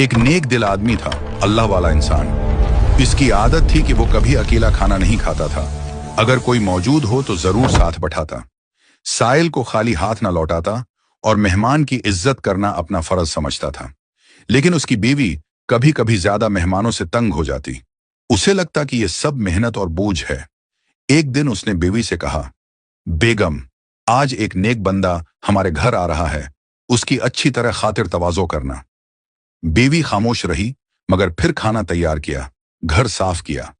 एक नेक दिल आदमी था, अल्लाह वाला इंसान। इसकी आदत थी कि वो कभी अकेला खाना नहीं खाता था। अगर कोई मौजूद हो तो जरूर साथ बैठाता, साइल को खाली हाथ ना लौटाता और मेहमान की इज्जत करना अपना फर्ज समझता था। लेकिन उसकी बीवी कभी कभी ज्यादा मेहमानों से तंग हो जाती। उसे लगता कि ये सब मेहनत और बोझ है। एक दिन उसने बीवी से कहा, बेगम, आज एक नेक बंदा हमारे घर आ रहा है, उसकी अच्छी तरह खातिर तवाज़ो करना। बीवी खामोश रही, मगर फिर खाना तैयार किया, घर साफ किया।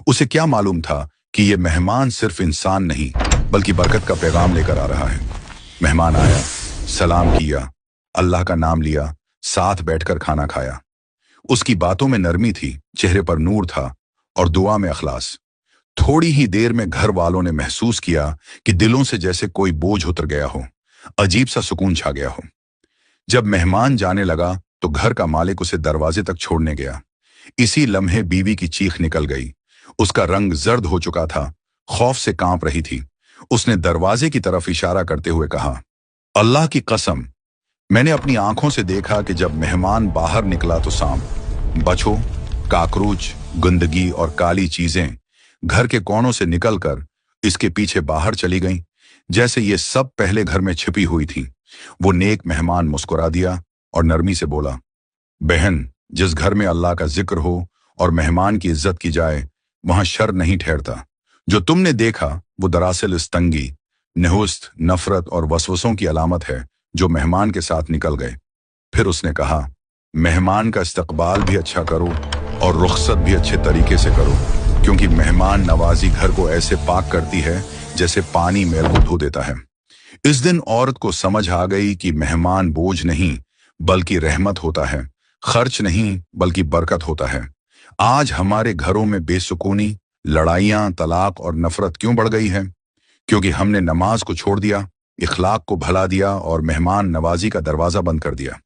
उसे क्या मालूम था कि ये मेहमान सिर्फ इंसान नहीं बल्कि बरकत का पैगाम लेकर आ रहा है। मेहमान आया, सलाम किया, अल्लाह का नाम लिया, साथ बैठकर खाना खाया। उसकी बातों में नरमी थी, चेहरे पर नूर था और दुआ में अखलास। थोड़ी ही देर में घर वालों ने महसूस किया कि दिलों से जैसे कोई बोझ उतर गया हो, अजीब सा सुकून छा गया हो। जब मेहमान जाने लगा तो घर का मालिक उसे दरवाजे तक छोड़ने गया। इसी लम्हे बीवी की चीख निकल गई। उसका रंग जर्द हो चुका था, खौफ से कांप रही थी। उसने दरवाजे की तरफ इशारा करते हुए कहा, अल्लाह की कसम, मैंने अपनी आंखों से देखा कि जब मेहमान बाहर निकला तो सांप, बछो, काकरोच, गंदगी और काली चीजें घर के कोनों से निकलकर इसके पीछे बाहर चली गईं, जैसे ये सब पहले घर में छिपी हुई थी। वो नेक मेहमान मुस्कुरा दिया और नरमी से बोला, बहन, जिस घर में अल्लाह का जिक्र हो और मेहमान की इज्जत की जाए, वहां शर नहीं ठहरता। जो तुमने देखा वो दरअसल इस तंगी, नहुस्त, नफरत और वसवसों की अलामत है जो मेहमान के साथ निकल गए। फिर उसने कहा, मेहमान का इस्तकबाल भी अच्छा करो और रुखसत भी अच्छे तरीके से करो, क्योंकि मेहमान नवाजी घर को ऐसे पाक करती है जैसे पानी मैल को धो देता है। इस दिन औरत को समझ आ गई कि मेहमान बोझ नहीं बल्कि रहमत होता है, खर्च नहीं बल्कि बरकत होता है। आज हमारे घरों में बेसुकूनी, लड़ाइयां, तलाक और नफरत क्यों बढ़ गई है? क्योंकि हमने नमाज को छोड़ दिया, इखलाक को भला दिया और मेहमान नवाजी का दरवाजा बंद कर दिया।